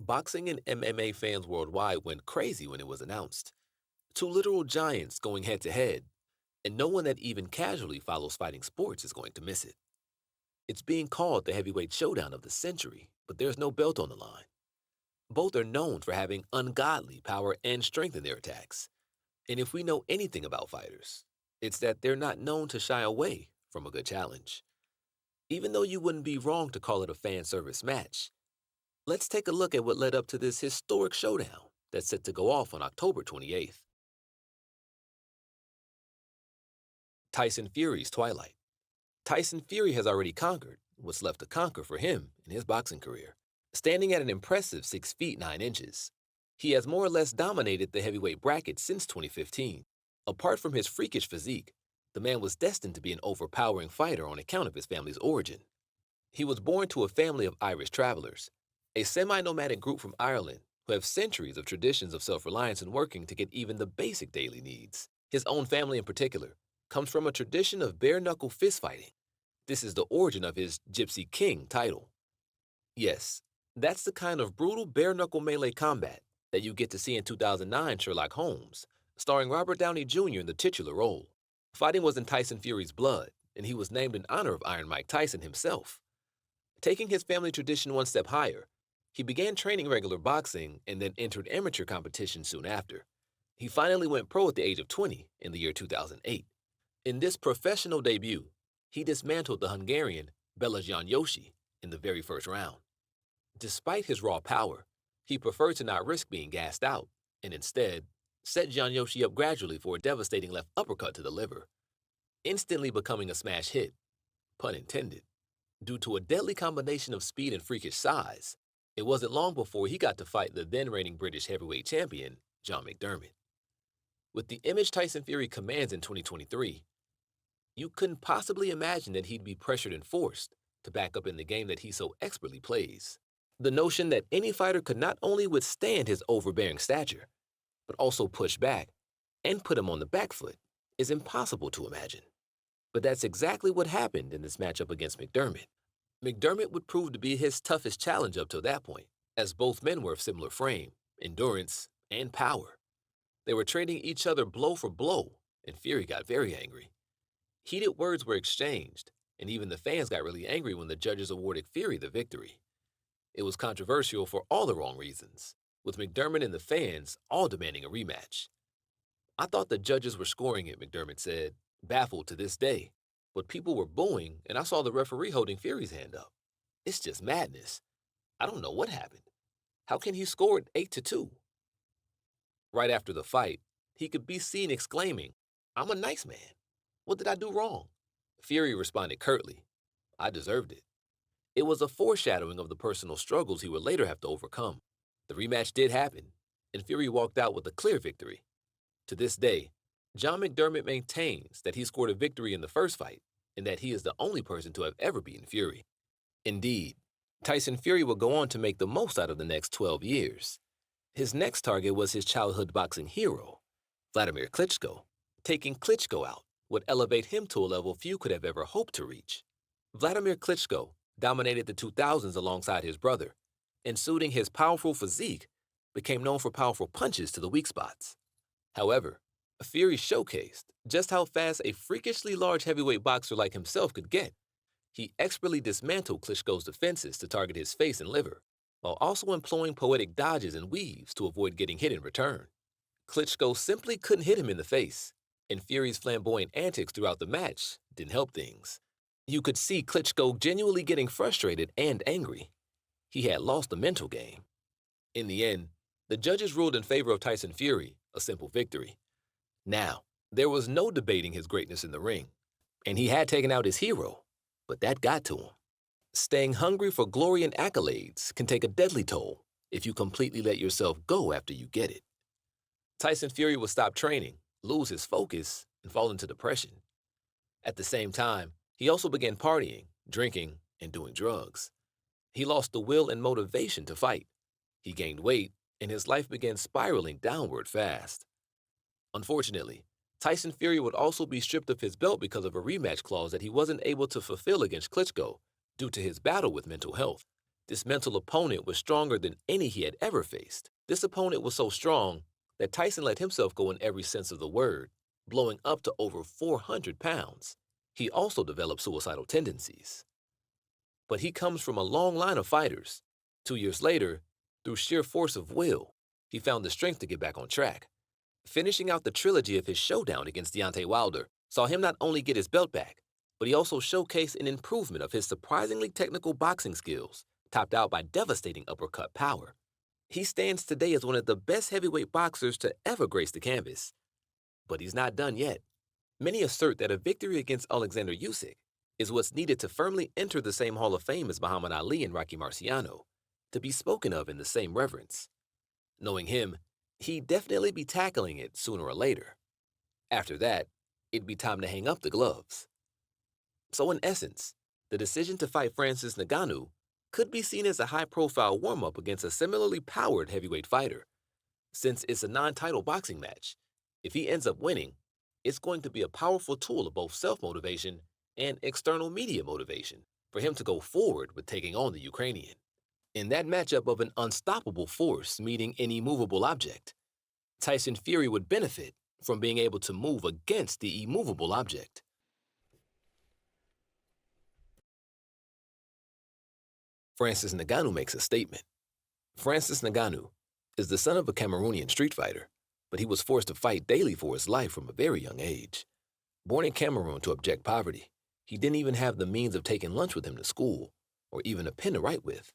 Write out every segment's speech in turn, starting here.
Boxing and MMA fans worldwide went crazy when it was announced. Two literal giants going head to head, and no one that even casually follows fighting sports is going to miss it. It's being called the heavyweight showdown of the century, but there's no belt on the line. Both are known for having ungodly power and strength in their attacks. And if we know anything about fighters, it's that they're not known to shy away from a good challenge. Even though you wouldn't be wrong to call it a fan service match, let's take a look at what led up to this historic showdown that's set to go off on October 28th. Tyson Fury's Twilight. Tyson Fury has already conquered what's left to conquer for him in his boxing career. Standing at an impressive 6 feet 9 inches, he has more or less dominated the heavyweight bracket since 2015. Apart from his freakish physique, the man was destined to be an overpowering fighter on account of his family's origin. He was born to a family of Irish travelers, a semi-nomadic group from Ireland who have centuries of traditions of self-reliance and working to get even the basic daily needs. His own family in particular comes from a tradition of bare-knuckle fist-fighting. This is the origin of his Gypsy King title. Yes, that's the kind of brutal bare-knuckle melee combat that you get to see in 2009 Sherlock Holmes, starring Robert Downey Jr. in the titular role. Fighting was in Tyson Fury's blood, and he was named in honor of Iron Mike Tyson himself. Taking his family tradition one step higher, he began training regular boxing and then entered amateur competition soon after. He finally went pro at the age of 20 in the year 2008. In this professional debut, he dismantled the Hungarian Belajan Yoshi in the very first round. Despite his raw power, he preferred to not risk being gassed out and instead set Jan Yoshi up gradually for a devastating left uppercut to the liver, instantly becoming a smash hit, pun intended. Due to a deadly combination of speed and freakish size, it wasn't long before he got to fight the then reigning British heavyweight champion, John McDermott. With the image Tyson Fury commands in 2023, you couldn't possibly imagine that he'd be pressured and forced to back up in the game that he so expertly plays. The notion that any fighter could not only withstand his overbearing stature, but also push back and put him on the back foot is impossible to imagine. But that's exactly what happened in this matchup against McDermott. McDermott would prove to be his toughest challenge up till that point, as both men were of similar frame, endurance, and power. They were trading each other blow for blow, and Fury got very angry. Heated words were exchanged, and even the fans got really angry when the judges awarded Fury the victory. It was controversial for all the wrong reasons, with McDermott and the fans all demanding a rematch. "I thought the judges were scoring it," McDermott said, baffled to this day. "But people were booing, and I saw the referee holding Fury's hand up. It's just madness. I don't know what happened. How can he score it 8-2? Right after the fight, he could be seen exclaiming, "I'm a nice man. What did I do wrong?" Fury responded curtly, "I deserved it." It was a foreshadowing of the personal struggles he would later have to overcome. The rematch did happen, and Fury walked out with a clear victory. To this day, John McDermott maintains that he scored a victory in the first fight and that he is the only person to have ever beaten Fury. Indeed, Tyson Fury would go on to make the most out of the next 12 years. His next target was his childhood boxing hero, Vladimir Klitschko. Taking Klitschko out would elevate him to a level few could have ever hoped to reach. Vladimir Klitschko dominated the 2000s alongside his brother, and suiting his powerful physique, became known for powerful punches to the weak spots. However, Fury showcased just how fast a freakishly large heavyweight boxer like himself could get. He expertly dismantled Klitschko's defenses to target his face and liver, while also employing poetic dodges and weaves to avoid getting hit in return. Klitschko simply couldn't hit him in the face, and Fury's flamboyant antics throughout the match didn't help things. You could see Klitschko genuinely getting frustrated and angry. He had lost the mental game. In the end, the judges ruled in favor of Tyson Fury, a simple victory. Now, there was no debating his greatness in the ring, and he had taken out his hero, but that got to him. Staying hungry for glory and accolades can take a deadly toll if you completely let yourself go after you get it. Tyson Fury would stop training, lose his focus, and fall into depression. At the same time, he also began partying, drinking, and doing drugs. He lost the will and motivation to fight. He gained weight, and his life began spiraling downward fast. Unfortunately, Tyson Fury would also be stripped of his belt because of a rematch clause that he wasn't able to fulfill against Klitschko due to his battle with mental health. This mental opponent was stronger than any he had ever faced. This opponent was so strong that Tyson let himself go in every sense of the word, blowing up to over 400 pounds. He also developed suicidal tendencies. But he comes from a long line of fighters. 2 years later, through sheer force of will, he found the strength to get back on track. Finishing out the trilogy of his showdown against Deontay Wilder saw him not only get his belt back, but he also showcased an improvement of his surprisingly technical boxing skills, topped out by devastating uppercut power. He stands today as one of the best heavyweight boxers to ever grace the canvas. But he's not done yet. Many assert that a victory against Alexander Usyk is what's needed to firmly enter the same Hall of Fame as Muhammad Ali and Rocky Marciano, to be spoken of in the same reverence. Knowing him, he'd definitely be tackling it sooner or later. After that, it'd be time to hang up the gloves. So in essence, the decision to fight Francis Ngannou could be seen as a high-profile warm-up against a similarly powered heavyweight fighter. Since it's a non-title boxing match, if he ends up winning, it's going to be a powerful tool of both self-motivation and external media motivation for him to go forward with taking on the Ukrainian. In that matchup of an unstoppable force meeting an immovable object, Tyson Fury would benefit from being able to move against the immovable object. Francis Ngannou makes a statement. Francis Ngannou is the son of a Cameroonian street fighter, but he was forced to fight daily for his life from a very young age. Born in Cameroon to abject poverty, he didn't even have the means of taking lunch with him to school, or even a pen to write with.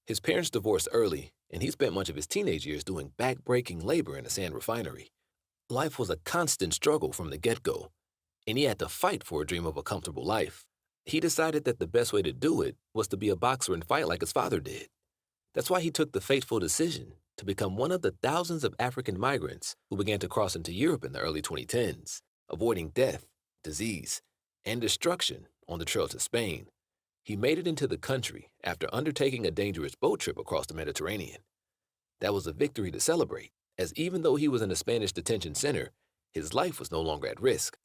His parents divorced early, and he spent much of his teenage years doing back-breaking labor in a sand refinery. Life was a constant struggle from the get-go, and he had to fight for a dream of a comfortable life. He decided that the best way to do it was to be a boxer and fight like his father did. That's why he took the fateful decision to become one of the thousands of African migrants who began to cross into Europe in the early 2010s, avoiding death, disease, and destruction on the trail to Spain. He made it into the country after undertaking a dangerous boat trip across the Mediterranean. That was a victory to celebrate, as even though he was in a Spanish detention center, his life was no longer at risk.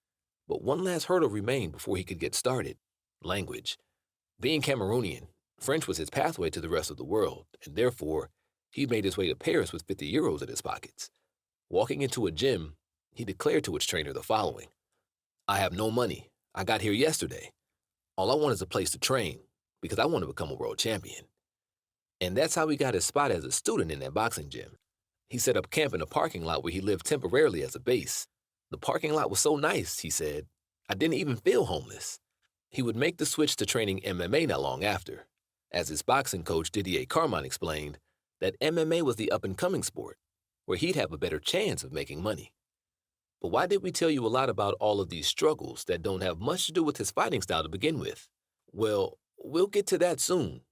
But one last hurdle remained before he could get started: language. Being Cameroonian, French was his pathway to the rest of the world, and therefore, he made his way to Paris with 50 euros in his pockets. Walking into a gym, he declared to its trainer the following: "I have no money. I got here yesterday. All I want is a place to train, because I want to become a world champion." And that's how he got his spot as a student in that boxing gym. He set up camp in a parking lot where he lived temporarily as a base. The parking lot was so nice, he said, I didn't even feel homeless. He would make the switch to training MMA not long after. As his boxing coach Didier Carmon explained, that MMA was the up-and-coming sport, where he'd have a better chance of making money. But why did we tell you a lot about all of these struggles that don't have much to do with his fighting style to begin with? Well, we'll get to that soon.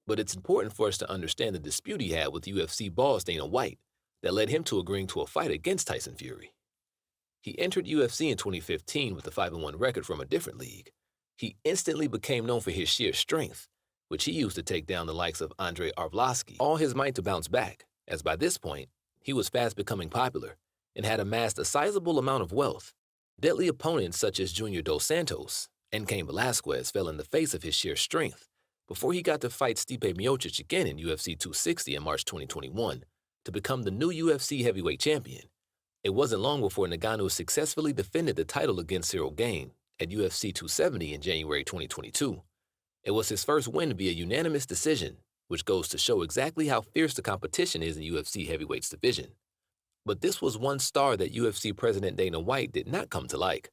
But it's important for us to understand the dispute he had with UFC boss Dana White that led him to agreeing to a fight against Tyson Fury. He entered UFC in 2015 with a 5-1 record from a different league. He instantly became known for his sheer strength, which he used to take down the likes of Andrei Arlovski, all his might to bounce back, as by this point, he was fast becoming popular and had amassed a sizable amount of wealth. Deadly opponents such as Junior Dos Santos and Cain Velasquez fell in the face of his sheer strength before he got to fight Stipe Miocic again in UFC 260 in March 2021 to become the new UFC heavyweight champion. It wasn't long before Ngannou successfully defended the title against Cyril Gain at UFC 270 in January 2022. It was his first win via unanimous decision, which goes to show exactly how fierce the competition is in UFC heavyweights division. But this was one star that UFC President Dana White did not come to like.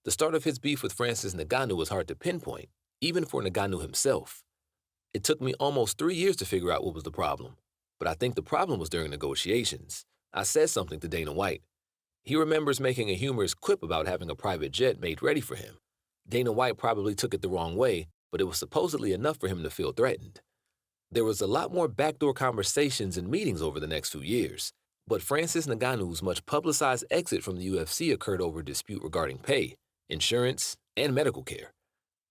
The start of his beef with Francis Ngannou was hard to pinpoint, even for Ngannou himself. It took me almost 3 years to figure out what was the problem, but I think the problem was during negotiations. I said something to Dana White. He remembers making a humorous quip about having a private jet made ready for him. Dana White probably took it the wrong way, but it was supposedly enough for him to feel threatened. There was a lot more backdoor conversations and meetings over the next few years, but Francis Ngannou's much publicized exit from the UFC occurred over a dispute regarding pay, insurance, and medical care.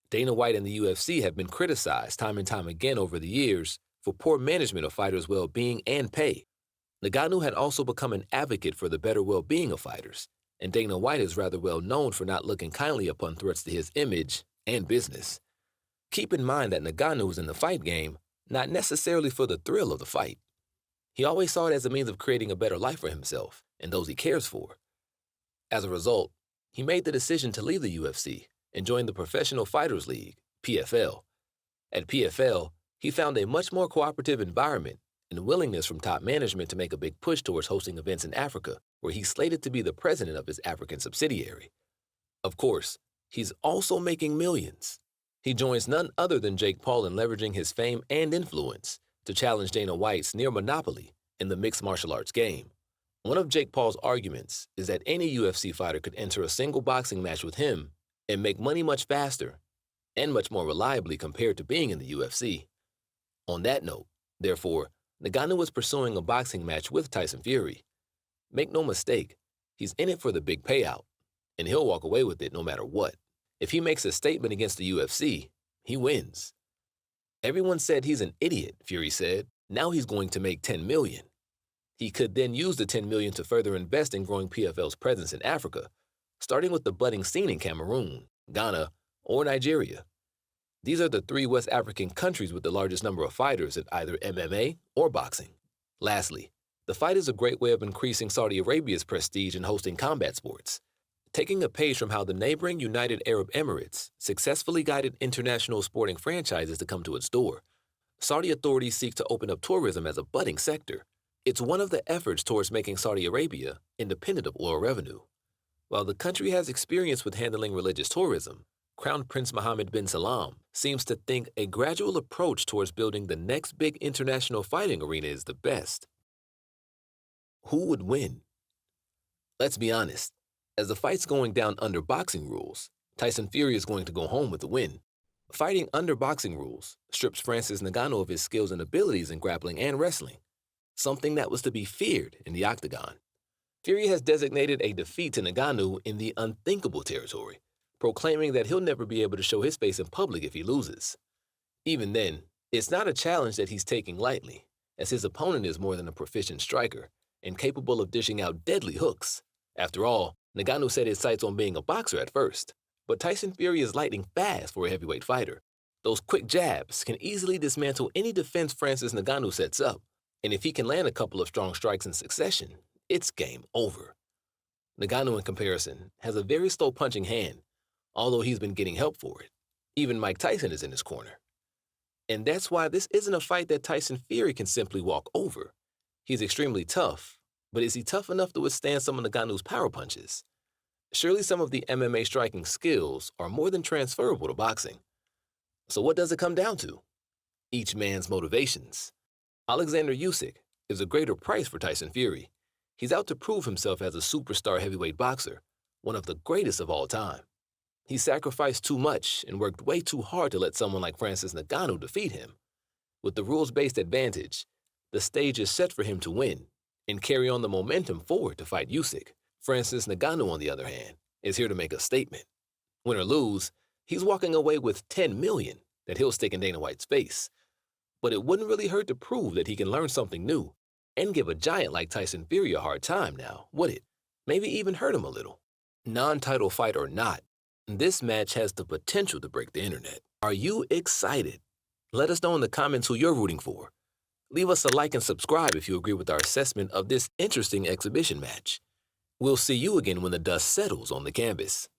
Dana White and the UFC have been criticized time and time again over the years for poor management of fighters' well-being and pay. Ngannou had also become an advocate for the better well-being of fighters, and Dana White is rather well known for not looking kindly upon threats to his image and business. Keep in mind that Ngannou is in the fight game, not necessarily for the thrill of the fight. He always saw it as a means of creating a better life for himself and those he cares for. As a result, he made the decision to leave the UFC and join the Professional Fighters League, PFL. At PFL, he found a much more cooperative environment and willingness from top management to make a big push towards hosting events in Africa, where he's slated to be the president of his African subsidiary. Of course, he's also making millions. He joins none other than Jake Paul in leveraging his fame and influence to challenge Dana White's near monopoly in the mixed martial arts game. One of Jake Paul's arguments is that any UFC fighter could enter a single boxing match with him and make money much faster and much more reliably compared to being in the UFC. On that note, therefore, Ngannou was pursuing a boxing match with Tyson Fury. Make no mistake, he's in it for the big payout, and he'll walk away with it no matter what. If he makes a statement against the UFC, he wins. Everyone said he's an idiot, Fury said. Now he's going to make $10 million. He could then use the $10 million to further invest in growing PFL's presence in Africa, starting with the budding scene in Cameroon, Ghana, or Nigeria. These are the 3 West African countries with the largest number of fighters in either MMA or boxing. Lastly, the fight is a great way of increasing Saudi Arabia's prestige in hosting combat sports. Taking a page from how the neighboring United Arab Emirates successfully guided international sporting franchises to come to its door, Saudi authorities seek to open up tourism as a budding sector. It's one of the efforts towards making Saudi Arabia independent of oil revenue. While the country has experience with handling religious tourism, Crown Prince Mohammed bin Salman seems to think a gradual approach towards building the next big international fighting arena is the best. Who would win? Let's be honest. As the fight's going down under boxing rules, Tyson Fury is going to go home with the win. Fighting under boxing rules strips Francis Ngannou of his skills and abilities in grappling and wrestling, something that was to be feared in the octagon. Fury has designated a defeat to Ngannou in the unthinkable territory, proclaiming that he'll never be able to show his face in public if he loses. Even then, it's not a challenge that he's taking lightly, as his opponent is more than a proficient striker and capable of dishing out deadly hooks. After all, Ngannou set his sights on being a boxer at first, but Tyson Fury is lightning fast for a heavyweight fighter. Those quick jabs can easily dismantle any defense Francis Ngannou sets up, and if he can land a couple of strong strikes in succession, it's game over. Ngannou, in comparison, has a very slow punching hand, although he's been getting help for it. Even Mike Tyson is in his corner. And that's why this isn't a fight that Tyson Fury can simply walk over. He's extremely tough, but is he tough enough to withstand some of Ngannou's power punches? Surely some of the MMA striking skills are more than transferable to boxing. So what does it come down to? Each man's motivations. Alexander Usyk is a greater price for Tyson Fury. He's out to prove himself as a superstar heavyweight boxer, one of the greatest of all time. He sacrificed too much and worked way too hard to let someone like Francis Ngannou defeat him. With the rules-based advantage, the stage is set for him to win and carry on the momentum forward to fight Usyk. Francis Ngannou, on the other hand, is here to make a statement. Win or lose, he's walking away with $10 million that he'll stick in Dana White's face. But it wouldn't really hurt to prove that he can learn something new and give a giant like Tyson Fury a hard time now, would it? Maybe even hurt him a little. Non-title fight or not, this match has the potential to break the internet. Are you excited? Let us know in the comments who you're rooting for. Leave us a like and subscribe if you agree with our assessment of this interesting exhibition match. We'll see you again when the dust settles on the canvas.